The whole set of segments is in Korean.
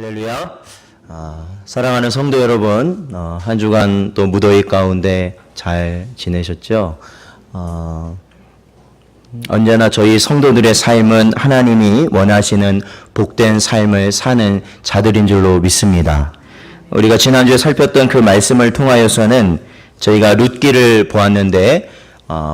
할렐루야. 사랑하는 성도 여러분, 한 주간 또 무더위 가운데 잘 지내셨죠? 언제나 저희 성도들의 삶은 하나님이 원하시는 복된 삶을 사는 자들인 줄로 믿습니다. 우리가 지난주에 살폈던 그 말씀을 통하여서는 저희가 룻기를 보았는데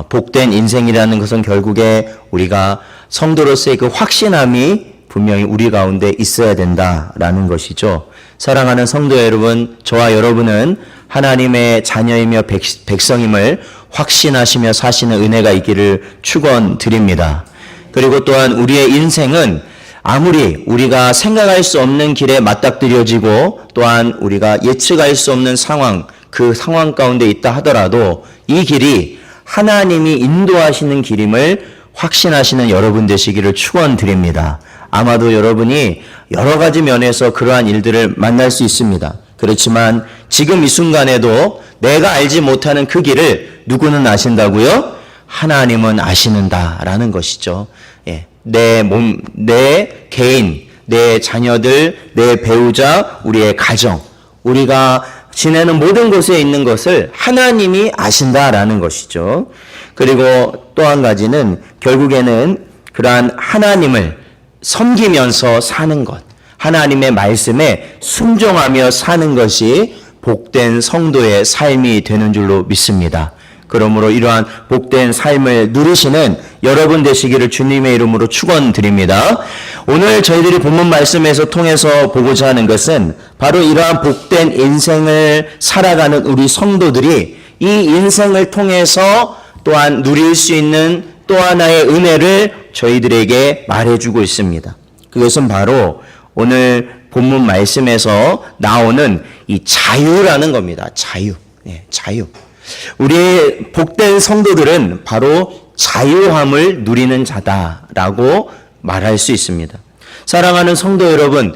복된 인생이라는 것은 결국에 우리가 성도로서의 그 확신함이 분명히 우리 가운데 있어야 된다라는 것이죠. 사랑하는 성도 여러분, 저와 여러분은 하나님의 자녀이며 백성임을 확신하시며 사시는 은혜가 있기를 축원드립니다. 그리고 또한 우리의 인생은 아무리 우리가 생각할 수 없는 길에 맞닥뜨려지고 또한 우리가 예측할 수 없는 상황, 그 상황 가운데 있다 하더라도 이 길이 하나님이 인도하시는 길임을 확신하시는 여러분 되시기를 축원드립니다. 아마도 여러분이 여러 가지 면에서 그러한 일들을 만날 수 있습니다. 그렇지만 지금 이 순간에도 내가 알지 못하는 그 길을 누구는 아신다고요? 하나님은 아시는다라는 것이죠. 내 몸, 내 개인, 내 자녀들, 내 배우자, 우리의 가정, 우리가 지내는 모든 곳에 있는 것을 하나님이 아신다라는 것이죠. 그리고 또 한 가지는 결국에는 그러한 하나님을 섬기면서 사는 것, 하나님의 말씀에 순종하며 사는 것이 복된 성도의 삶이 되는 줄로 믿습니다. 그러므로 이러한 복된 삶을 누리시는 여러분 되시기를 주님의 이름으로 축원드립니다. 오늘 저희들이 본문 말씀에서 통해서 보고자 하는 것은 바로 이러한 복된 인생을 살아가는 우리 성도들이 이 인생을 통해서 또한 누릴 수 있는 또 하나의 은혜를 저희들에게 말해주고 있습니다. 그것은 바로 오늘 본문 말씀에서 나오는 이 자유라는 겁니다. 자유. 자유. 우리 복된 성도들은 바로 자유함을 누리는 자다라고 말할 수 있습니다. 사랑하는 성도 여러분,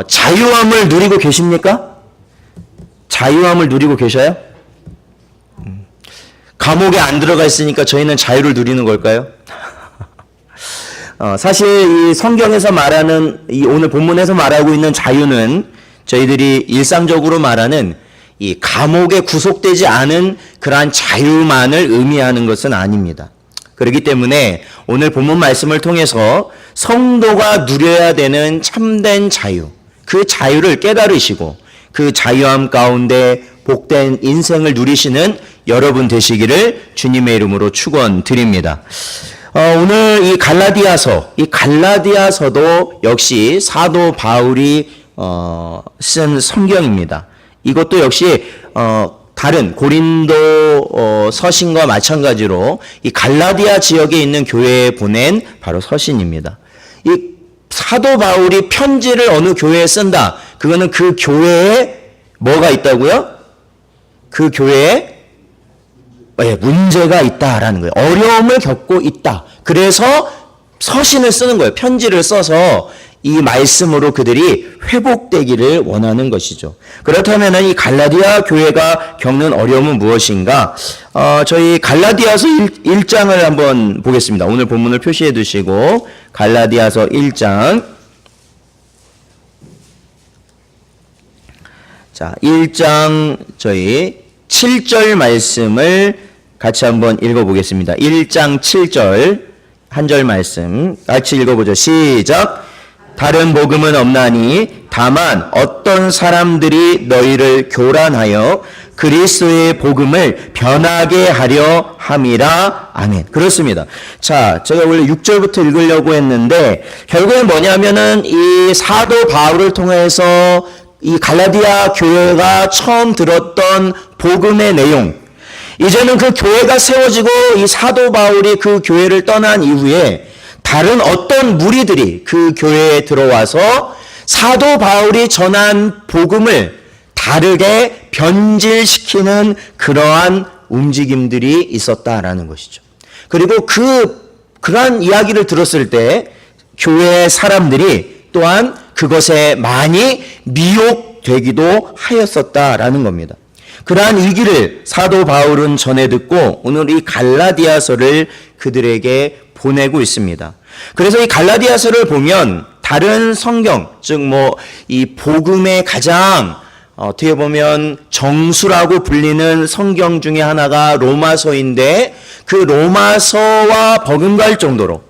자유함을 누리고 계십니까? 자유함을 누리고 계셔요? 감옥에 안 들어가 있으니까 저희는 자유를 누리는 걸까요? 사실 이 성경에서 말하는 이 오늘 본문에서 말하고 있는 자유는 저희들이 일상적으로 말하는 이 감옥에 구속되지 않은 그러한 자유만을 의미하는 것은 아닙니다. 그렇기 때문에 오늘 본문 말씀을 통해서 성도가 누려야 되는 참된 자유, 그 자유를 깨달으시고 그 자유함 가운데 복된 인생을 누리시는 여러분 되시기를 주님의 이름으로 축원드립니다. 오늘 이 갈라디아서도 역시 사도 바울이 쓴 성경입니다. 이것도 역시 다른 고린도 서신과 마찬가지로 이 갈라디아 지역에 있는 교회에 보낸 바로 서신입니다. 이 사도 바울이 편지를 어느 교회에 쓴다. 그거는 그 교회에 뭐가 있다고요? 그 교회에 문제가 있다라는 거예요. 어려움을 겪고 있다. 그래서 서신을 쓰는 거예요. 편지를 써서 이 말씀으로 그들이 회복되기를 원하는 것이죠. 그렇다면 이 갈라디아 교회가 겪는 어려움은 무엇인가? 저희 갈라디아서 1장을 한번 보겠습니다. 오늘 본문을 표시해 두시고 갈라디아서 1장. 자, 1장 저희 7절 말씀을 같이 한번 읽어보겠습니다. 1장 7절 한 절 말씀 같이 읽어보죠. 시작. 다른 복음은 없나니 다만 어떤 사람들이 너희를 교란하여 그리스도의 복음을 변하게 하려 함이라. 아멘. 그렇습니다. 자, 제가 원래 6절부터 읽으려고 했는데 결국엔 뭐냐면은 이 사도 바울을 통해서 이 갈라디아 교회가 처음 들었던 복음의 내용, 이제는 그 교회가 세워지고 이 사도 바울이 그 교회를 떠난 이후에 다른 어떤 무리들이 그 교회에 들어와서 사도 바울이 전한 복음을 다르게 변질시키는 그러한 움직임들이 있었다라는 것이죠. 그리고 그러한 이야기를 들었을 때 교회 사람들이 또한 그것에 많이 미혹되기도 하였었다라는 겁니다. 그러한 위기를 사도 바울은 전해 듣고 오늘 이 갈라디아서를 그들에게 보내고 있습니다. 그래서 이 갈라디아서를 보면 다른 성경, 즉 이 복음의 가장 어떻게 보면 정수라고 불리는 성경 중에 하나가 로마서인데, 그 로마서와 버금갈 정도로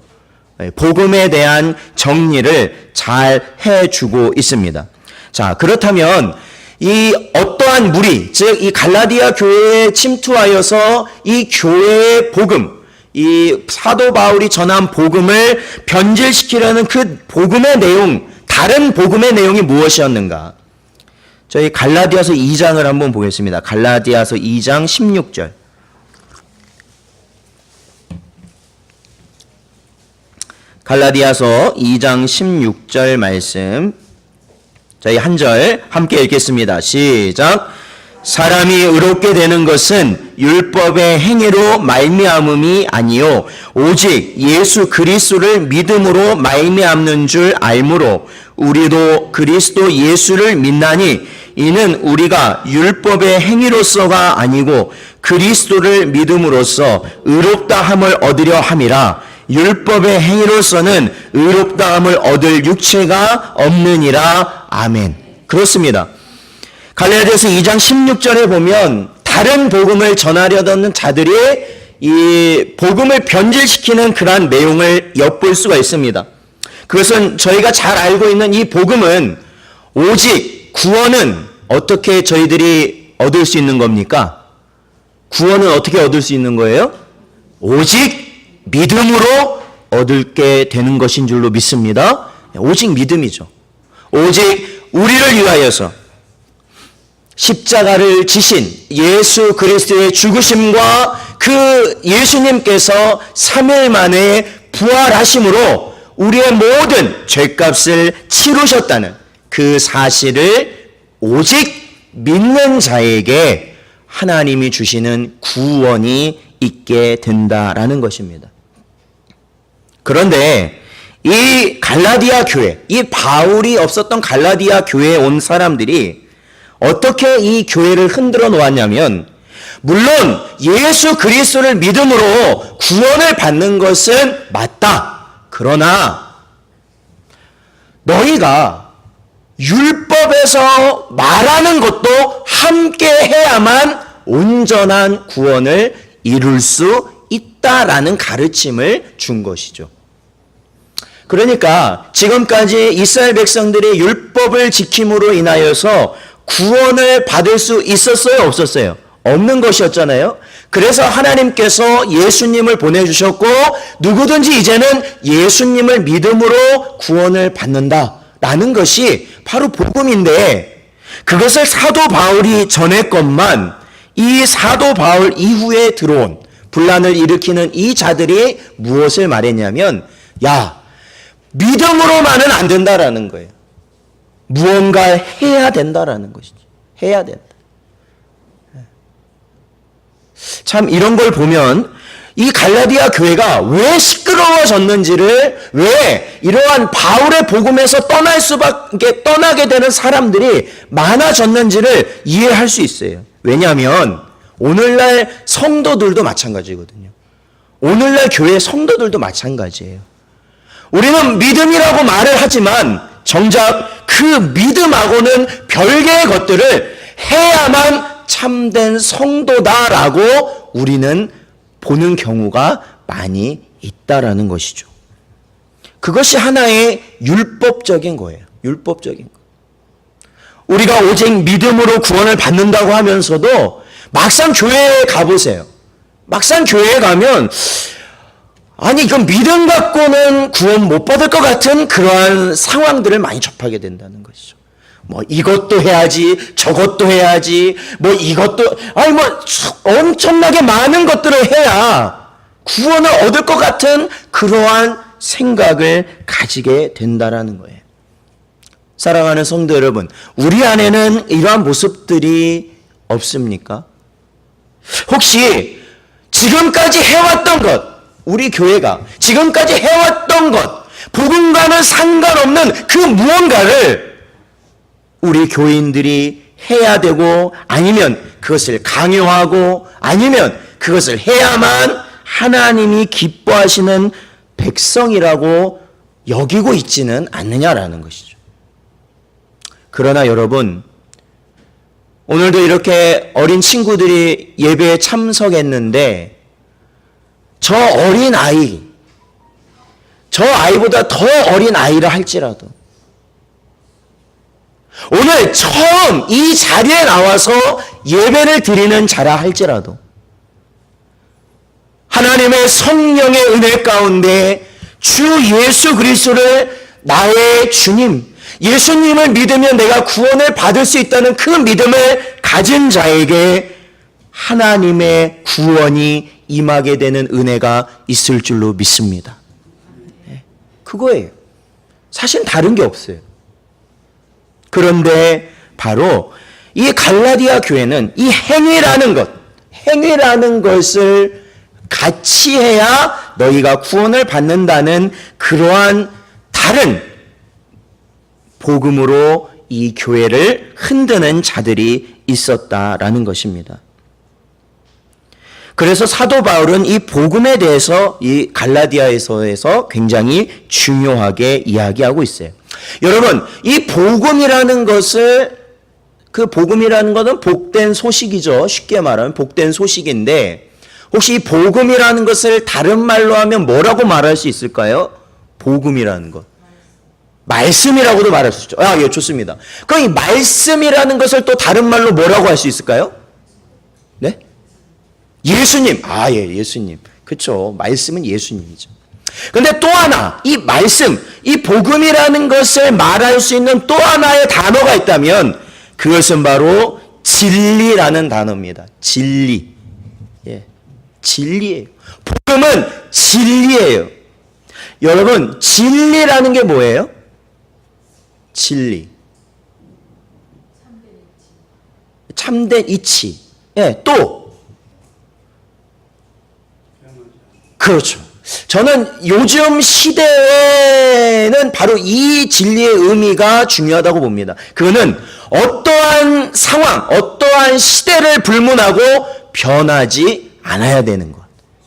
복음에 대한 정리를 잘 해주고 있습니다. 자, 그렇다면 이 어떠한 무리, 즉 이 갈라디아 교회에 침투하여서 이 교회의 복음, 이 사도 바울이 전한 복음을 변질시키려는 그 복음의 내용, 다른 복음의 내용이 무엇이었는가? 저희 갈라디아서 2장을 한번 보겠습니다. 갈라디아서 2장 16절. 갈라디아서 2장 16절 말씀. 저희 한 절 함께 읽겠습니다. 시작. 사람이 의롭게 되는 것은 율법의 행위로 말미암음이 아니요 오직 예수 그리스도를 믿음으로 말미암는 줄 알므로 우리도 그리스도 예수를 믿나니 이는 우리가 율법의 행위로서가 아니고 그리스도를 믿음으로써 의롭다함을 얻으려 함이라. 율법의 행위로서는 의롭다함을 얻을 육체가 없느니라. 아멘. 그렇습니다. 갈라디아서 2장 16절에 보면 다른 복음을 전하려던 자들이 이 복음을 변질시키는 그러한 내용을 엿볼 수가 있습니다. 그것은 저희가 잘 알고 있는 이 복음은 오직 구원은 어떻게 저희들이 얻을 수 있는 겁니까? 구원은 어떻게 얻을 수 있는 거예요? 오직 믿음으로 얻게 되는 것인 줄로 믿습니다. 오직 믿음이죠. 오직 우리를 위하여서 십자가를 지신 예수 그리스도의 죽으심과 그 예수님께서 3일 만에 부활하심으로 우리의 모든 죄값을 치르셨다는 그 사실을 오직 믿는 자에게 하나님이 주시는 구원이 있게 된다라는 것입니다. 그런데 이 갈라디아 교회, 이 바울이 없었던 갈라디아 교회에 온 사람들이 어떻게 이 교회를 흔들어 놓았냐면, 물론 예수 그리스도를 믿음으로 구원을 받는 것은 맞다. 그러나 너희가 율법에서 말하는 것도 함께 해야만 온전한 구원을 이룰 수 있다라는 가르침을 준 것이죠. 그러니까 지금까지 이스라엘 백성들이 율법을 지킴으로 인하여서 구원을 받을 수 있었어요, 없었어요? 없는 것이었잖아요. 그래서 하나님께서 예수님을 보내주셨고 누구든지 이제는 예수님을 믿음으로 구원을 받는다라는 것이 바로 복음인데, 그것을 사도 바울이 전했건만 이 사도 바울 이후에 들어온 분란을 일으키는 이 자들이 무엇을 말했냐면, 야, 믿음으로만은 안 된다라는 거예요. 무언가 해야 된다라는 것이죠. 해야 된다. 참 이런 걸 보면 이 갈라디아 교회가 왜 시끄러워졌는지를, 왜 이러한 바울의 복음에서 떠나게 되는 사람들이 많아졌는지를 이해할 수 있어요. 왜냐하면 오늘날 성도들도 마찬가지거든요. 오늘날 교회 성도들도 마찬가지예요. 우리는 믿음이라고 말을 하지만 정작 그 믿음하고는 별개의 것들을 해야만 참된 성도다라고 우리는 보는 경우가 많이 있다라는 것이죠. 그것이 하나의 율법적인 거예요. 율법적인 거. 우리가 오직 믿음으로 구원을 받는다고 하면서도 막상 교회에 가보세요. 막상 교회에 가면 아니 이건 믿음 갖고는 구원 못 받을 것 같은 그러한 상황들을 많이 접하게 된다는 것이죠. 뭐 이것도 해야지, 저것도 해야지, 뭐 이것도, 아니 뭐 엄청나게 많은 것들을 해야 구원을 얻을 것 같은 그러한 생각을 가지게 된다라는 거예요. 사랑하는 성도 여러분, 우리 안에는 이러한 모습들이 없습니까? 혹시 지금까지 해왔던 것, 우리 교회가 지금까지 해왔던 것, 복음과는 상관없는 그 무언가를 우리 교인들이 해야 되고, 아니면 그것을 강요하고, 아니면 그것을 해야만 하나님이 기뻐하시는 백성이라고 여기고 있지는 않느냐라는 것이죠. 그러나 여러분, 오늘도 이렇게 어린 친구들이 예배에 참석했는데 저 어린 아이, 저 아이보다 더 어린 아이라 할지라도 오늘 처음 이 자리에 나와서 예배를 드리는 자라 할지라도 하나님의 성령의 은혜 가운데 주 예수 그리스도를 나의 주님, 예수님을 믿으면 내가 구원을 받을 수 있다는 그 믿음을 가진 자에게 하나님의 구원이 임하게 되는 은혜가 있을 줄로 믿습니다. 그거예요. 사실 다른 게 없어요. 그런데 바로 이 갈라디아 교회는 이 행위라는 것을 같이 해야 너희가 구원을 받는다는 그러한 다른 복음으로 이 교회를 흔드는 자들이 있었다라는 것입니다. 그래서 사도 바울은 이 복음에 대해서 이 갈라디아에서에서 굉장히 중요하게 이야기하고 있어요. 여러분, 이 복음이라는 것을, 그 복음이라는 것은 복된 소식이죠. 쉽게 말하면 복된 소식인데, 혹시 이 복음이라는 것을 다른 말로 하면 뭐라고 말할 수 있을까요? 복음이라는 것. 말씀이라고도 말할 수 있죠. 예, 좋습니다. 그럼 이 말씀이라는 것을 또 다른 말로 뭐라고 할 수 있을까요? 네? 예수님. 예, 예수님. 그렇죠. 말씀은 예수님이죠. 근데 또 하나, 이 말씀, 이 복음이라는 것을 말할 수 있는 또 하나의 단어가 있다면 그것은 바로 진리라는 단어입니다. 진리. 예. 진리예요. 복음은 진리예요. 여러분, 진리라는 게 뭐예요? 진리. 참된 이치. 예, 또. 그렇죠. 저는 요즘 시대에는 바로 이 진리의 의미가 중요하다고 봅니다. 그거는 어떠한 상황, 어떠한 시대를 불문하고 변하지 않아야 되는 것.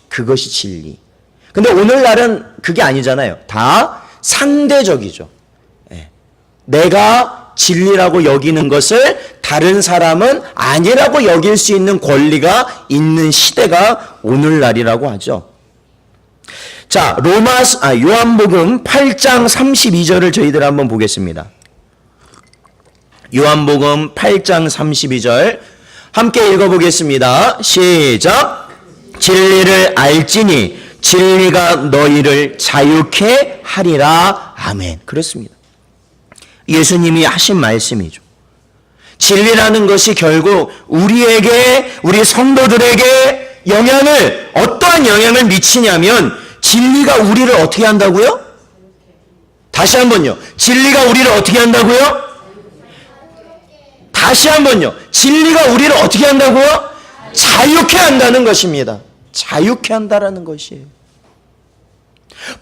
그것이 진리. 근데 오늘날은 그게 아니잖아요. 다 상대적이죠. 내가 진리라고 여기는 것을 다른 사람은 아니라고 여길 수 있는 권리가 있는 시대가 오늘날이라고 하죠. 자, 요한복음 8장 32절을 저희들 한번 보겠습니다. 요한복음 8장 32절 함께 읽어보겠습니다. 시작. 진리를 알지니 진리가 너희를 자유케 하리라. 아멘. 그렇습니다. 예수님이 하신 말씀이죠. 진리라는 것이 결국 우리에게, 우리 성도들에게 어떠한 영향을 미치냐면 진리가 우리를 어떻게 한다고요? 다시 한번요. 진리가 우리를 어떻게 한다고요? 다시 한번요. 진리가 우리를 어떻게 한다고요? 자유케 한다는 것입니다. 자유케 한다라는 것이에요.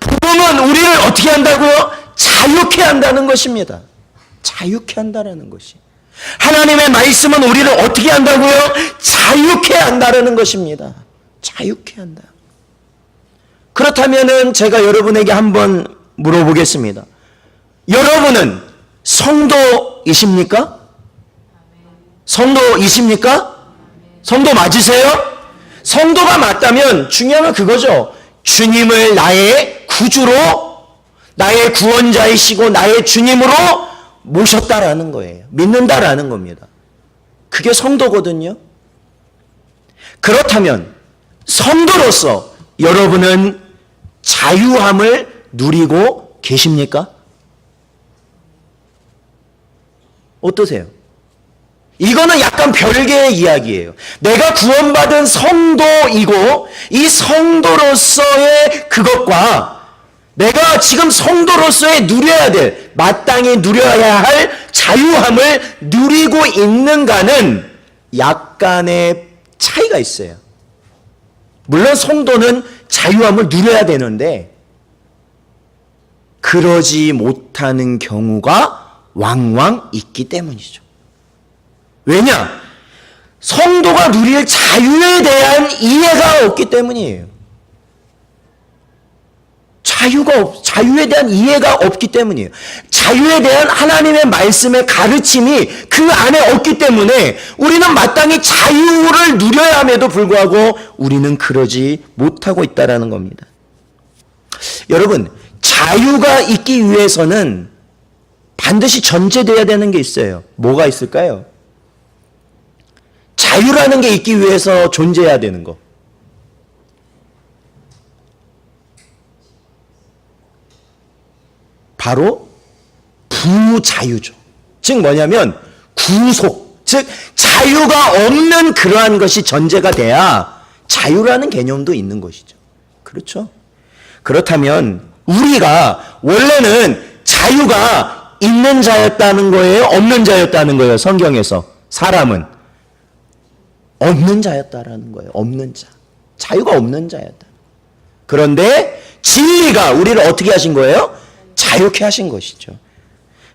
복음은 우리를 어떻게 한다고요? 자유케 한다는 것입니다. 자유케 한다라는 것이. 하나님의 말씀은 우리를 어떻게 한다고요? 자유케 한다라는 것입니다. 자유케 한다. 그렇다면은 제가 여러분에게 한번 물어보겠습니다. 여러분은 성도이십니까? 성도이십니까? 성도 맞으세요? 성도가 맞다면 중요한 건 그거죠. 주님을 나의 구주로, 나의 구원자이시고 나의 주님으로 모셨다라는 거예요. 믿는다라는 겁니다. 그게 성도거든요. 그렇다면 성도로서 여러분은 자유함을 누리고 계십니까? 어떠세요? 이거는 약간 별개의 이야기예요. 내가 구원받은 성도이고 이 성도로서의 그것과 내가 지금 성도로서의 누려야 될, 마땅히 누려야 할 자유함을 누리고 있는가는 약간의 차이가 있어요. 물론 성도는 자유함을 누려야 되는데 그러지 못하는 경우가 왕왕 있기 때문이죠. 왜냐? 성도가 누릴 자유에 대한 이해가 없기 때문이에요. 자유에 대한 이해가 없기 때문이에요. 자유에 대한 하나님의 말씀의 가르침이 그 안에 없기 때문에 우리는 마땅히 자유를 누려야 함에도 불구하고 우리는 그러지 못하고 있다는 겁니다. 여러분, 자유가 있기 위해서는 반드시 전제되어야 되는 게 있어요. 뭐가 있을까요? 자유라는 게 있기 위해서 존재해야 되는 거. 바로 부자유죠. 즉 뭐냐면 구속, 즉 자유가 없는 그러한 것이 전제가 돼야 자유라는 개념도 있는 것이죠. 그렇죠? 그렇다면 우리가 원래는 자유가 있는 자였다는 거예요? 없는 자였다는 거예요? 성경에서 사람은 없는 자였다라는 거예요. 없는 자. 자유가 없는 자였다. 그런데 진리가 우리를 어떻게 하신 거예요? 자유케 하신 것이죠.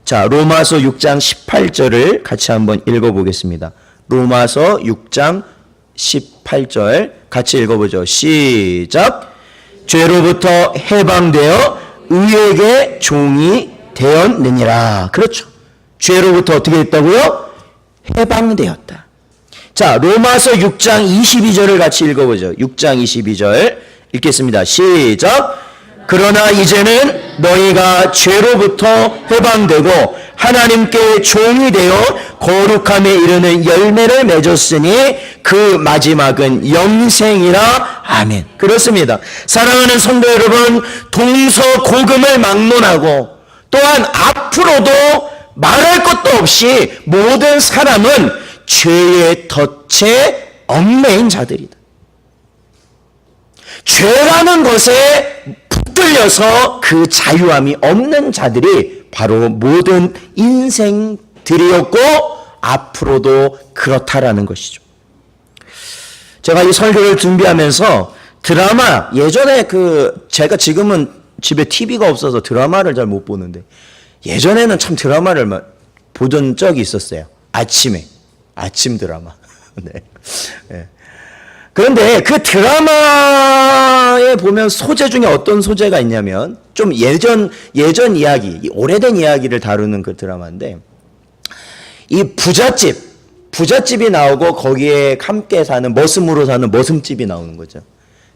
자, 로마서 6장 18절을 같이 한번 읽어보겠습니다. 로마서 6장 18절 같이 읽어보죠. 시작. 죄로부터 해방되어 의에게 종이 되었느니라. 그렇죠. 죄로부터 어떻게 했다고요? 해방되었다. 자, 로마서 6장 22절을 같이 읽어보죠. 6장 22절 읽겠습니다. 시작. 그러나 이제는 너희가 죄로부터 해방되고 하나님께 종이 되어 거룩함에 이르는 열매를 맺었으니 그 마지막은 영생이라. 아멘. 그렇습니다. 사랑하는 성도 여러분, 동서고금을 막론하고 또한 앞으로도 말할 것도 없이 모든 사람은 죄의 덫에 얽매인 자들이다. 죄라는 것에 붙들려서 그 자유함이 없는 자들이 바로 모든 인생들이었고 앞으로도 그렇다라는 것이죠. 제가 이 설교를 준비하면서 드라마, 예전에 제가 지금은 집에 TV가 없어서 드라마를 잘 못 보는데 예전에는 참 드라마를 보던 적이 있었어요. 아침 드라마. 네. 네. 그런데 그 드라마에 보면 소재 중에 어떤 소재가 있냐면 좀 예전 이야기, 오래된 이야기를 다루는 그 드라마인데 이 부잣집이 나오고 거기에 함께 사는 머슴으로 사는 머슴집이 나오는 거죠.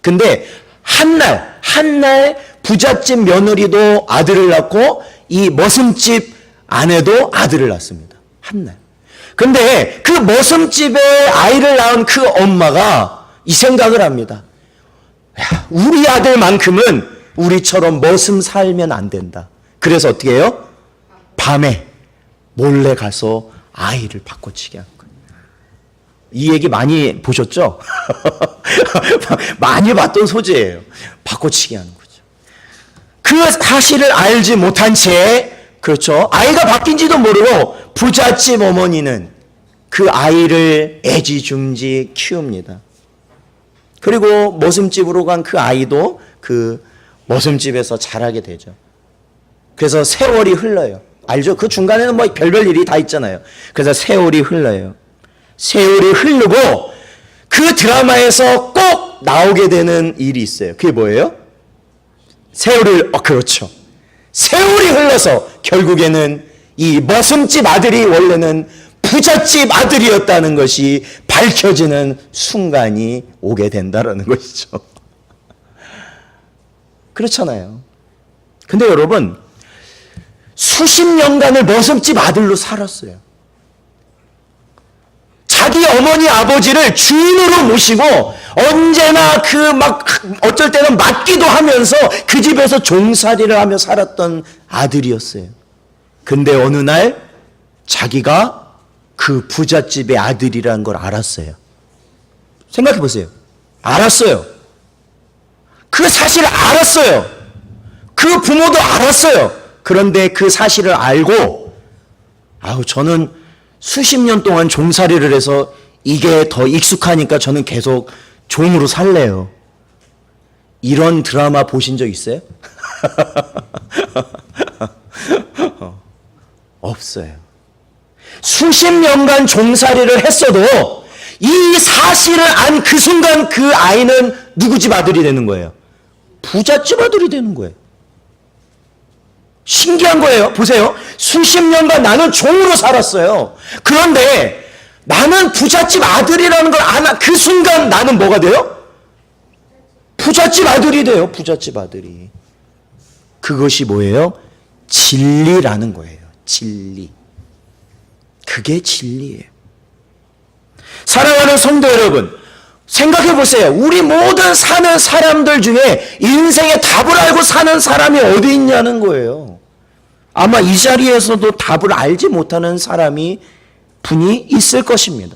근데 한날 부잣집 며느리도 아들을 낳고 이 머슴집 아내도 아들을 낳습니다. 한날. 근데 그 머슴집에 아이를 낳은 그 엄마가 이 생각을 합니다. 우리 아들만큼은 우리처럼 머슴 살면 안 된다. 그래서 어떻게 해요? 밤에 몰래 가서 아이를 바꿔치기 하는 거예요. 이 얘기 많이 보셨죠? 많이 봤던 소재예요. 바꿔치기 하는 거죠. 그 사실을 알지 못한 채, 그렇죠, 아이가 바뀐지도 모르고 부잣집 어머니는 그 아이를 애지중지 키웁니다. 그리고 머슴집으로 간 그 아이도 그 머슴집에서 자라게 되죠. 그래서 세월이 흘러요. 알죠? 그 중간에는 뭐 별별 일이 다 있잖아요. 그래서 세월이 흘러요. 세월이 흐르고 그 드라마에서 꼭 나오게 되는 일이 있어요. 그게 뭐예요? 그렇죠. 세월이 흘러서 결국에는 이 머슴집 아들이 원래는 부잣집 아들이었다는 것이 밝혀지는 순간이 오게 된다는 것이죠. 그렇잖아요. 근데 여러분, 수십 년간을 머슴집 아들로 살았어요. 자기 어머니 아버지를 주인으로 모시고 언제나 어쩔 때는 맞기도 하면서 그 집에서 종살이를 하며 살았던 아들이었어요. 근데 어느 날 자기가 그 부잣집의 아들이라는 걸 알았어요. 생각해 보세요. 알았어요. 그 사실을 알았어요. 그 부모도 알았어요. 그런데 그 사실을 알고 저는 수십 년 동안 종살이를 해서 이게 더 익숙하니까 저는 계속 종으로 살래요. 이런 드라마 보신 적 있어요? 없어요. 수십 년간 종살이를 했어도 이 사실을 안 그 순간 그 아이는 누구 집 아들이 되는 거예요? 부잣집 아들이 되는 거예요. 신기한 거예요. 보세요. 수십 년간 나는 종으로 살았어요. 그런데 나는 부잣집 아들이라는 걸 아나 그 순간 나는 뭐가 돼요? 부잣집 아들이 돼요. 부잣집 아들이. 그것이 뭐예요? 진리라는 거예요. 진리. 그게 진리예요. 사랑하는 성도 여러분, 생각해 보세요. 우리 모든 사는 사람들 중에 인생의 답을 알고 사는 사람이 어디 있냐는 거예요. 아마 이 자리에서도 답을 알지 못하는 사람이 분이 있을 것입니다.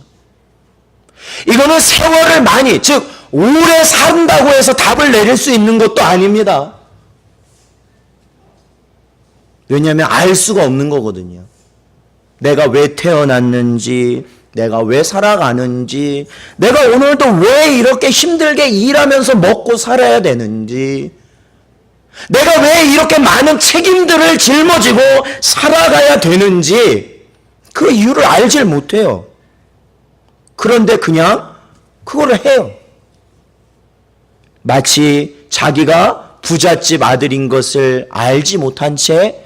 이거는 세월을 많이, 즉 오래 산다고 해서 답을 내릴 수 있는 것도 아닙니다. 왜냐하면 알 수가 없는 거거든요. 내가 왜 태어났는지, 내가 왜 살아가는지, 내가 오늘도 왜 이렇게 힘들게 일하면서 먹고 살아야 되는지, 내가 왜 이렇게 많은 책임들을 짊어지고 살아가야 되는지 그 이유를 알질 못해요. 그런데 그냥 그거를 해요. 마치 자기가 부잣집 아들인 것을 알지 못한 채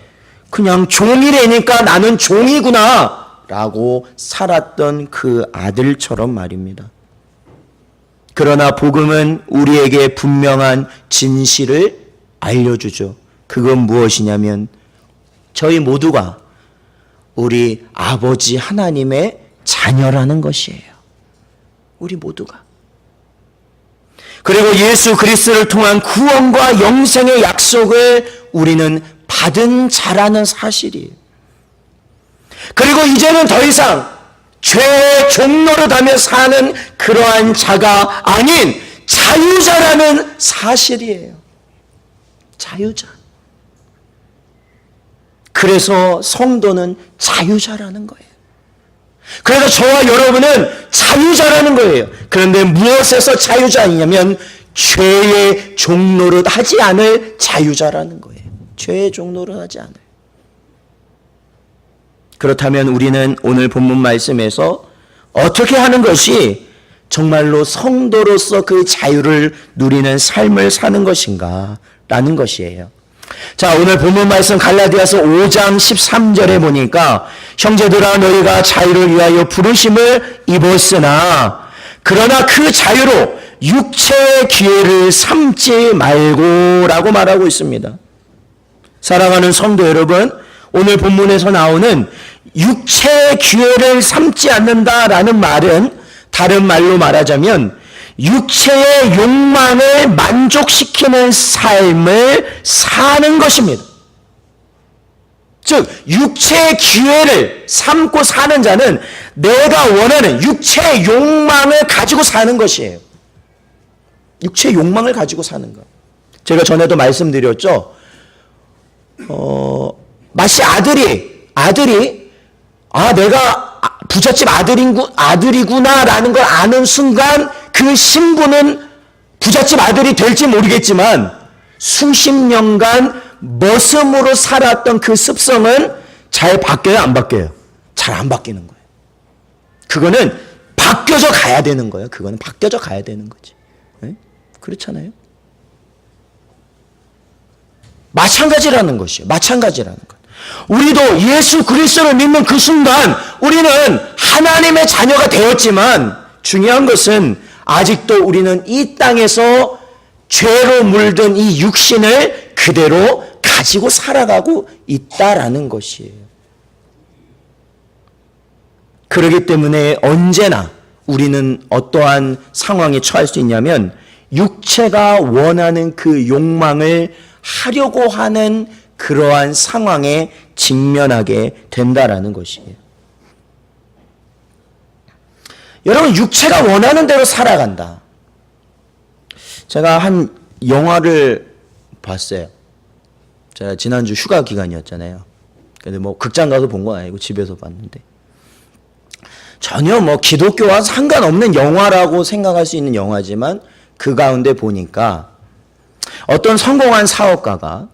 그냥 종이래니까 나는 종이구나 라고 살았던 그 아들처럼 말입니다. 그러나 복음은 우리에게 분명한 진실을 알려주죠. 그건 무엇이냐면 저희 모두가 우리 아버지 하나님의 자녀라는 것이에요. 우리 모두가. 그리고 예수 그리스도를 통한 구원과 영생의 약속을 우리는 받은 자라는 사실이에요. 그리고 이제는 더 이상 죄의 종노릇하며 사는 그러한 자가 아닌 자유자라는 사실이에요. 자유자. 그래서 성도는 자유자라는 거예요. 그래서 저와 여러분은 자유자라는 거예요. 그런데 무엇에서 자유자이냐면 죄의 종노릇 하지 않을 자유자라는 거예요. 죄의 종노릇 하지 않을. 그렇다면 우리는 오늘 본문 말씀에서 어떻게 하는 것이 정말로 성도로서 그 자유를 누리는 삶을 사는 것인가 라는 것이에요. 자, 오늘 본문 말씀 갈라디아서 5장 13절에 보니까 형제들아 너희가 자유를 위하여 부르심을 입었으나 그러나 그 자유로 육체의 기회를 삼지 말고 라고 말하고 있습니다. 사랑하는 성도 여러분, 오늘 본문에서 나오는 육체의 기회를 삼지 않는다라는 말은 다른 말로 말하자면 육체의 욕망을 만족시키는 삶을 사는 것입니다. 즉 육체의 기회를 삼고 사는 자는 내가 원하는 육체의 욕망을 가지고 사는 것이에요. 육체의 욕망을 가지고 사는 것. 제가 전에도 말씀드렸죠. 마치 아들이 내가 부잣집 아들이구나라는 걸 아는 순간 그 신분은 부잣집 아들이 될지 모르겠지만 수십 년간 머슴으로 살았던 그 습성은 잘 바뀌어요, 안 바뀌어요? 잘 안 바뀌는 거예요. 그거는 바뀌어져 가야 되는 거예요. 그거는 바뀌어져 가야 되는 거지. 네? 그렇잖아요. 마찬가지라는 것이에요. 마찬가지라는 것. 우리도 예수 그리스도를 믿는 그 순간 우리는 하나님의 자녀가 되었지만 중요한 것은 아직도 우리는 이 땅에서 죄로 물든 이 육신을 그대로 가지고 살아가고 있다라는 것이에요. 그렇기 때문에 언제나 우리는 어떠한 상황에 처할 수 있냐면 육체가 원하는 그 욕망을 하려고 하는 그러한 상황에 직면하게 된다라는 것이에요. 여러분, 육체가 원하는 대로 살아간다. 제가 한 영화를 봤어요. 제가 지난주 휴가 기간이었잖아요. 근데 뭐 극장 가서 본 건 아니고 집에서 봤는데 전혀 뭐 기독교와 상관없는 영화라고 생각할 수 있는 영화지만 그 가운데 보니까 어떤 성공한 사업가가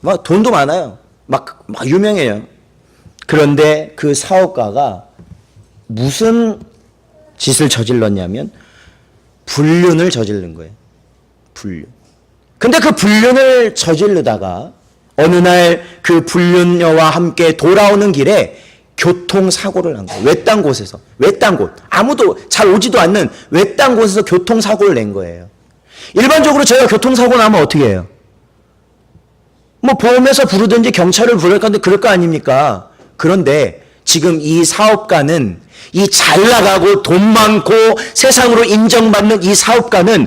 막 돈도 많아요. 막 유명해요. 그런데 그 사업가가 무슨 짓을 저질렀냐면 불륜을 저지른 거예요. 불륜. 근데 그 불륜을 저지르다가 어느 날 그 불륜녀와 함께 돌아오는 길에 교통사고를 난 거예요. 외딴 곳에서. 외딴 곳. 아무도 잘 오지도 않는 외딴 곳에서 교통사고를 낸 거예요. 일반적으로 저희가 교통사고 나면 어떻게 해요? 뭐 보험회사 부르든지 경찰을 부를 건데 그럴 거 아닙니까? 그런데 지금 이 사업가는 이 잘 나가고 돈 많고 세상으로 인정받는 이 사업가는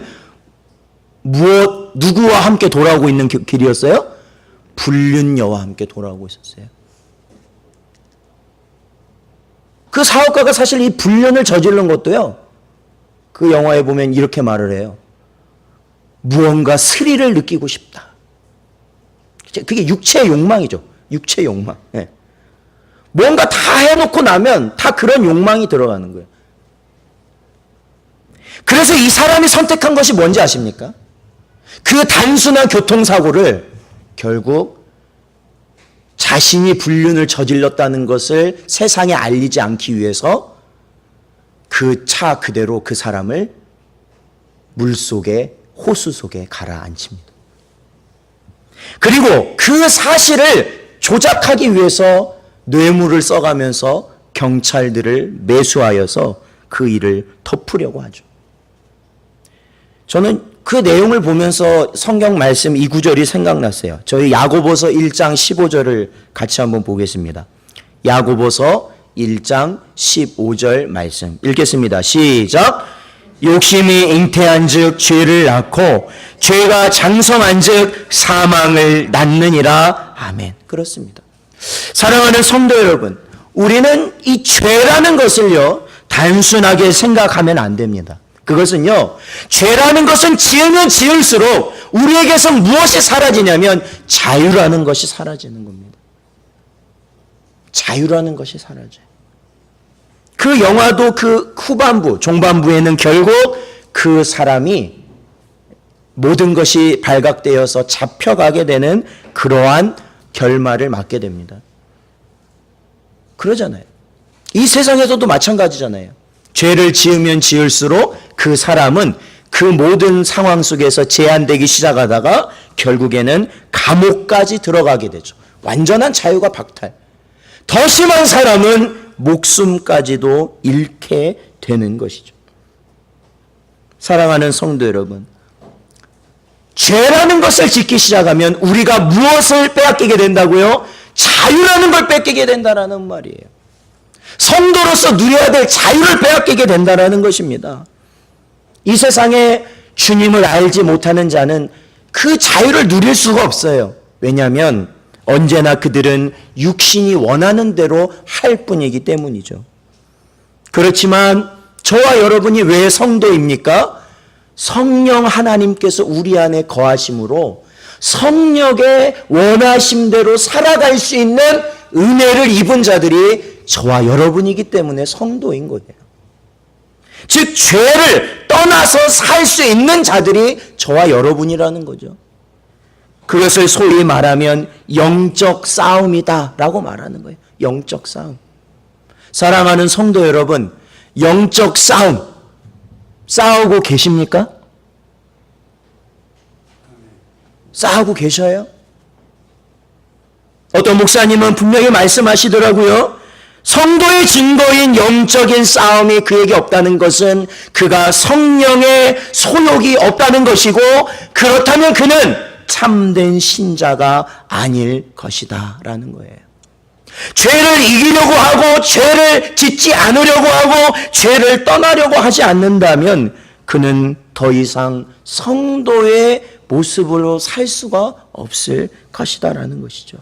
누구와 함께 돌아오고 있는 길이었어요? 불륜녀와 함께 돌아오고 있었어요. 그 사업가가 사실 이 불륜을 저지른 것도요, 그 영화에 보면 이렇게 말을 해요. 무언가 스릴을 느끼고 싶다. 그게 육체의 욕망이죠. 육체의 욕망. 네. 뭔가 다 해놓고 나면 다 그런 욕망이 들어가는 거예요. 그래서 이 사람이 선택한 것이 뭔지 아십니까? 그 단순한 교통사고를 결국 자신이 불륜을 저질렀다는 것을 세상에 알리지 않기 위해서 그 차 그대로 그 사람을 물속에, 호수 속에 가라앉힙니다. 그리고 그 사실을 조작하기 위해서 뇌물을 써가면서 경찰들을 매수하여서 그 일을 덮으려고 하죠. 저는 그 내용을 보면서 성경 말씀 이 구절이 생각났어요. 저희 야고보서 1장 15절을 같이 한번 보겠습니다. 야고보서 1장 15절 말씀 읽겠습니다. 시작. 욕심이 잉태한 즉 죄를 낳고 죄가 장성한 즉 사망을 낳느니라. 아멘. 그렇습니다. 사랑하는 성도 여러분, 우리는 이 죄라는 것을요 단순하게 생각하면 안 됩니다. 그것은요, 죄라는 것은 지으면 지을수록 우리에게서 무엇이 사라지냐면 자유라는 것이 사라지는 겁니다. 자유라는 것이 사라져요. 그 영화도 그 후반부, 종반부에는 결국 그 사람이 모든 것이 발각되어서 잡혀가게 되는 그러한 결말을 맞게 됩니다. 그러잖아요. 이 세상에서도 마찬가지잖아요. 죄를 지으면 지을수록 그 사람은 그 모든 상황 속에서 제한되기 시작하다가 결국에는 감옥까지 들어가게 되죠. 완전한 자유가 박탈. 더 심한 사람은 목숨까지도 잃게 되는 것이죠. 사랑하는 성도 여러분, 죄라는 것을 짓기 시작하면 우리가 무엇을 빼앗기게 된다고요? 자유라는 걸 뺏기게 된다는 말이에요. 성도로서 누려야 될 자유를 빼앗기게 된다는 것입니다. 이 세상에 주님을 알지 못하는 자는 그 자유를 누릴 수가 없어요. 왜냐하면 언제나 그들은 육신이 원하는 대로 할 뿐이기 때문이죠. 그렇지만 저와 여러분이 왜 성도입니까? 성령 하나님께서 우리 안에 거하심으로 성령의 원하심대로 살아갈 수 있는 은혜를 입은 자들이 저와 여러분이기 때문에 성도인 거예요. 즉 죄를 떠나서 살 수 있는 자들이 저와 여러분이라는 거죠. 그것을 소위 말하면 영적 싸움이다 라고 말하는 거예요. 영적 싸움. 사랑하는 성도 여러분, 영적 싸움 싸우고 계십니까? 싸우고 계셔요? 어떤 목사님은 분명히 말씀하시더라고요. 성도의 증거인 영적인 싸움이 그에게 없다는 것은 그가 성령의 소욕이 없다는 것이고, 그렇다면 그는 참된 신자가 아닐 것이다 라는 거예요. 죄를 이기려고 하고 죄를 짓지 않으려고 하고 죄를 떠나려고 하지 않는다면 그는 더 이상 성도의 모습으로 살 수가 없을 것이다 라는 것이죠.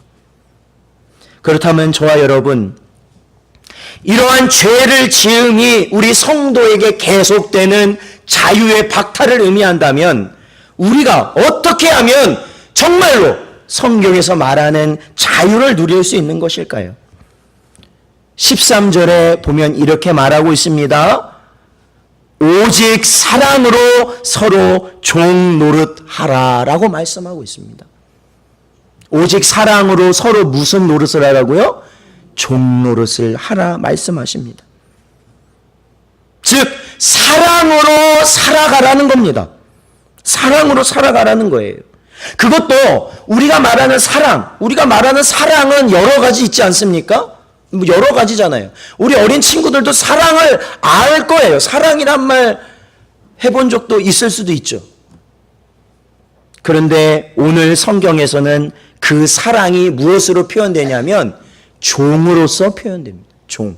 그렇다면 저와 여러분, 이러한 죄를 지음이 우리 성도에게 계속되는 자유의 박탈을 의미한다면 우리가 어떻게 하면 정말로 성경에서 말하는 자유를 누릴 수 있는 것일까요? 13절에 보면 이렇게 말하고 있습니다. 오직 사랑으로 서로 종 노릇하라 라고 말씀하고 있습니다. 오직 사랑으로 서로 무슨 노릇을 하라고요? 종 노릇을 하라 말씀하십니다. 즉 사랑으로 살아가라는 겁니다. 사랑으로 살아가라는 거예요. 그것도 우리가 말하는 사랑은 여러 가지 있지 않습니까? 뭐 여러 가지잖아요. 우리 어린 친구들도 사랑을 알 거예요. 사랑이란 말 해본 적도 있을 수도 있죠. 그런데 오늘 성경에서는 그 사랑이 무엇으로 표현되냐면 종으로서 표현됩니다. 종.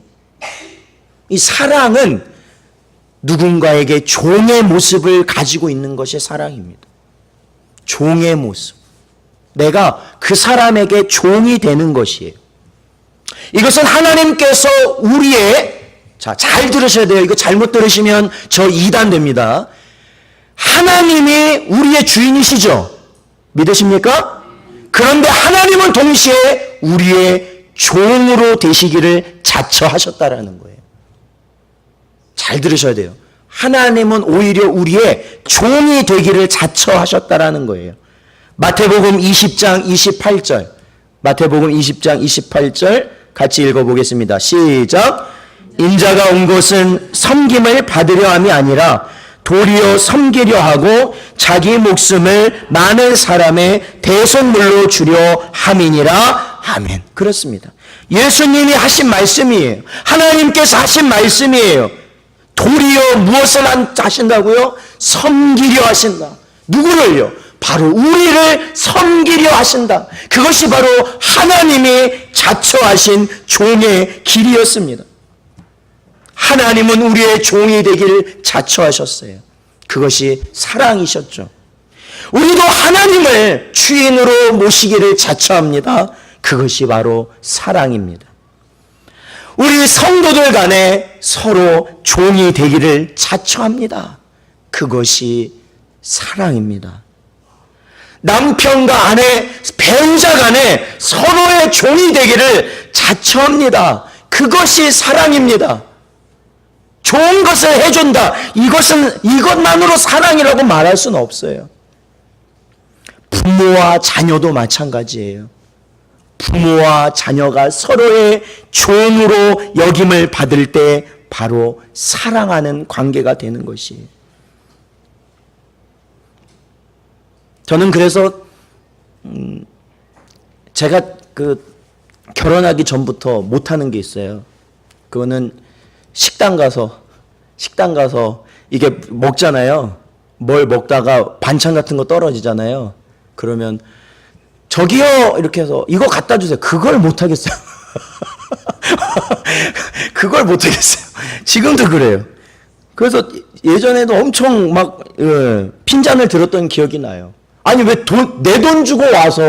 이 사랑은 누군가에게 종의 모습을 가지고 있는 것이 사랑입니다. 종의 모습. 내가 그 사람에게 종이 되는 것이에요. 이것은 하나님께서 잘 들으셔야 돼요. 이거 잘못 들으시면 저 이단 됩니다. 하나님이 우리의 주인이시죠? 믿으십니까? 그런데 하나님은 동시에 우리의 종으로 되시기를 자처하셨다라는 거예요. 잘 들으셔야 돼요. 하나님은 오히려 우리의 종이 되기를 자처하셨다라는 거예요. 마태복음 20장 28절. 마태복음 20장 28절 같이 읽어보겠습니다. 시작. 인자가 온 것은 섬김을 받으려 함이 아니라 도리어 섬기려 하고 자기 목숨을 많은 사람의 대속물로 주려 함이니라. 아멘. 그렇습니다. 예수님이 하신 말씀이에요. 하나님께서 하신 말씀이에요. 도리어 무엇을 하신다고요? 섬기려 하신다. 누구를요? 바로 우리를 섬기려 하신다. 그것이 바로 하나님이 자처하신 종의 길이었습니다. 하나님은 우리의 종이 되기를 자처하셨어요. 그것이 사랑이셨죠. 우리도 하나님을 주인으로 모시기를 자처합니다. 그것이 바로 사랑입니다. 우리 성도들 간에 서로 종이 되기를 자처합니다. 그것이 사랑입니다. 남편과 아내, 배우자 간에 서로의 종이 되기를 자처합니다. 그것이 사랑입니다. 좋은 것을 해준다. 이것만으로 사랑이라고 말할 수는 없어요. 부모와 자녀도 마찬가지예요. 부모와 자녀가 서로의 종으로 여김을 받을 때 바로 사랑하는 관계가 되는 것이에요. 저는 그래서 제가 결혼하기 전부터 못하는 게 있어요. 그거는 식당 가서 이게 먹잖아요. 뭘 먹다가 반찬 같은 거 떨어지잖아요. 그러면 저기요 이렇게 해서 이거 갖다 주세요. 그걸 못하겠어요. 그걸 못하겠어요. 지금도 그래요. 그래서 예전에도 엄청 막 핀잔을 들었던 기억이 나요. 아니 왜 내 돈 주고 와서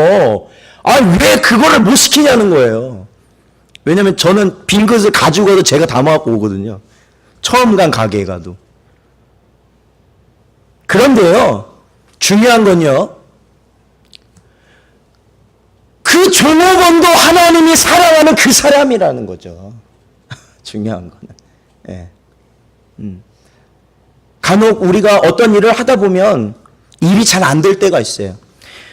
왜 그거를 못 시키냐는 거예요. 왜냐면 저는 빈 그릇을 가지고 가서 제가 담아갖고 오거든요. 처음 간 가게에 가도. 그런데요, 중요한 건요, 그 종업원도 하나님이 사랑하는 그 사람이라는 거죠. 중요한 거는. 예. 간혹 우리가 어떤 일을 하다 보면 일이 잘 안 될 때가 있어요.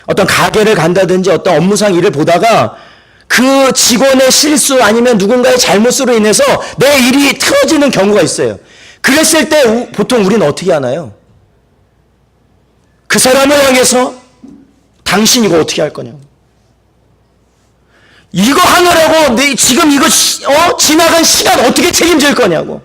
어떤 가게를 간다든지 어떤 업무상 일을 보다가 그 직원의 실수 아니면 누군가의 잘못으로 인해서 내 일이 틀어지는 경우가 있어요. 그랬을 때 보통 우리는 어떻게 하나요? 그 사람을 향해서 당신 이거 어떻게 할 거냐고. 이거 하느라고 지금 이거 지나간 시간 어떻게 책임질 거냐고.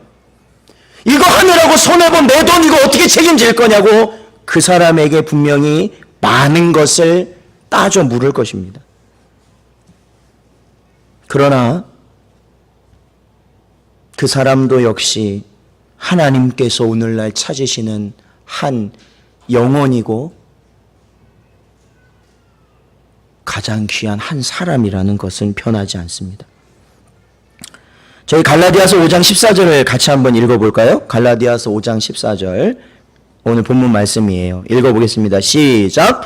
이거 하느라고 손해본 내 돈 이거 어떻게 책임질 거냐고. 그 사람에게 분명히 많은 것을 따져 물을 것입니다. 그러나 그 사람도 역시 하나님께서 오늘날 찾으시는 한 영혼이고 가장 귀한 한 사람이라는 것은 변하지 않습니다. 저희 갈라디아서 5장 14절을 같이 한번 읽어볼까요? 갈라디아서 5장 14절 오늘 본문 말씀이에요. 읽어보겠습니다. 시작.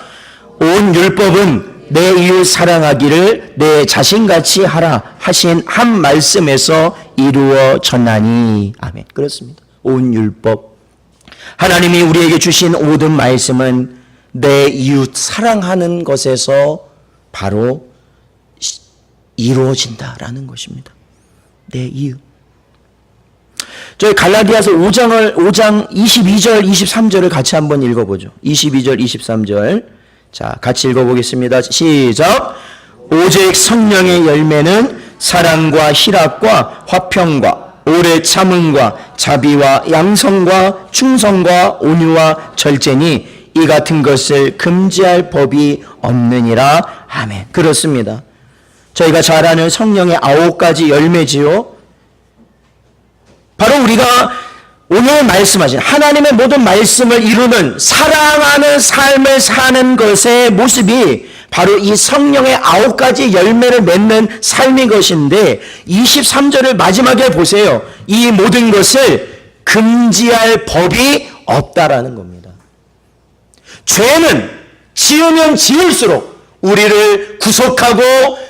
온 율법은 내 이웃 사랑하기를 내 자신같이 하라 하신 한 말씀에서 이루어졌나니. 아멘. 그렇습니다. 온 율법. 하나님이 우리에게 주신 모든 말씀은 내 이웃 사랑하는 것에서 바로 이루어진다라는 것입니다. 내 이웃. 저희 갈라디아서 5장 22절 23절을 같이 한번 읽어보죠. 22절 23절 자, 같이 읽어보겠습니다. 시작. 오직 성령의 열매는 사랑과 희락과 화평과 오래 참음과 자비와 양성과 충성과 온유와 절제니 이 같은 것을 금지할 법이 없느니라. 아멘. 그렇습니다. 저희가 잘 아는 성령의 9가지 열매지요. 바로 우리가 오늘 말씀하신 하나님의 모든 말씀을 이루는 사랑하는 삶을 사는 것의 모습이 바로 이 성령의 9가지 열매를 맺는 삶인 것인데 23절을 마지막에 보세요. 이 모든 것을 금지할 법이 없다라는 겁니다. 죄는 지으면 지을수록 우리를 구속하고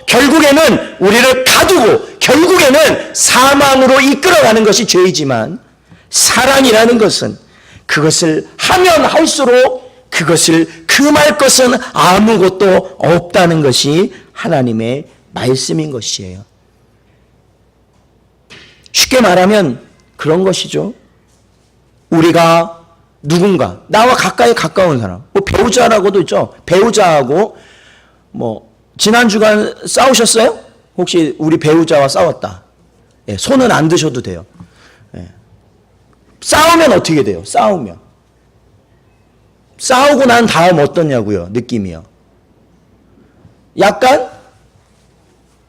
결국에는 우리를 가두고 결국에는 사망으로 이끌어가는 것이 죄이지만 사랑이라는 것은 그것을 하면 할수록 그것을 금할 것은 아무것도 없다는 것이 하나님의 말씀인 것이에요. 쉽게 말하면 그런 것이죠. 우리가 누군가 나와 가까이 가까운 사람, 뭐 배우자라고도 있죠. 배우자하고 뭐 지난 주간 싸우셨어요? 혹시 우리 배우자와 싸웠다. 예, 손은 안 드셔도 돼요. 예. 싸우면 어떻게 돼요? 싸우고 난 다음 어떠냐고요? 느낌이요. 약간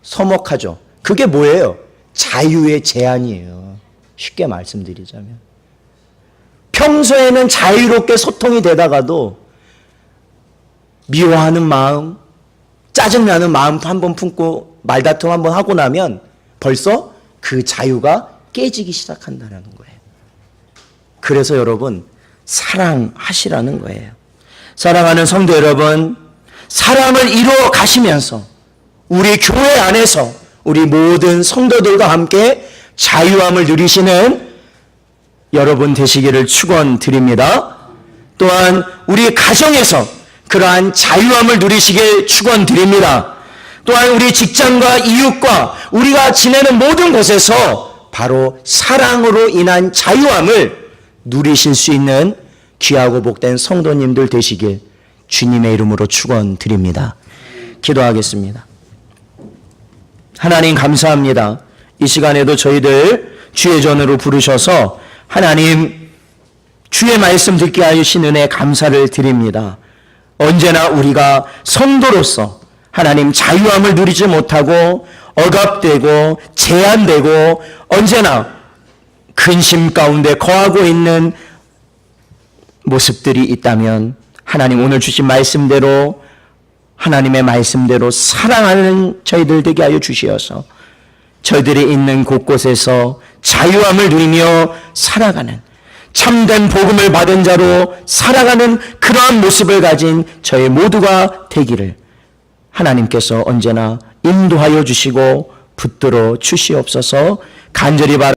서먹하죠. 그게 뭐예요? 자유의 제한이에요. 쉽게 말씀드리자면. 평소에는 자유롭게 소통이 되다가도 미워하는 마음, 짜증나는 마음 한번 품고 말다툼 한번 하고 나면 벌써 그 자유가 깨지기 시작한다는 거예요. 그래서 여러분 사랑하시라는 거예요. 사랑하는 성도 여러분, 사랑을 이루어 가시면서 우리 교회 안에서 우리 모든 성도들과 함께 자유함을 누리시는 여러분 되시기를 축원드립니다. 또한 우리 가정에서 그러한 자유함을 누리시길 축원드립니다. 또한 우리 직장과 이웃과 우리가 지내는 모든 곳에서 바로 사랑으로 인한 자유함을 누리실 수 있는 귀하고 복된 성도님들 되시길 주님의 이름으로 축원드립니다. 기도하겠습니다. 하나님 감사합니다. 이 시간에도 저희들 주의 전으로 부르셔서 하나님 주의 말씀 듣게 하신 은혜 감사를 드립니다. 언제나 우리가 성도로서 하나님 자유함을 누리지 못하고 억압되고 제한되고 언제나 근심 가운데 거하고 있는 모습들이 있다면 하나님 오늘 주신 말씀대로 하나님의 말씀대로 사랑하는 저희들 되게 하여 주시어서 저희들이 있는 곳곳에서 자유함을 누리며 살아가는 참된 복음을 받은 자로 살아가는 그러한 모습을 가진 저희 모두가 되기를 하나님께서 언제나 인도하여 주시고 붙들어 주시옵소서. 간절히 바라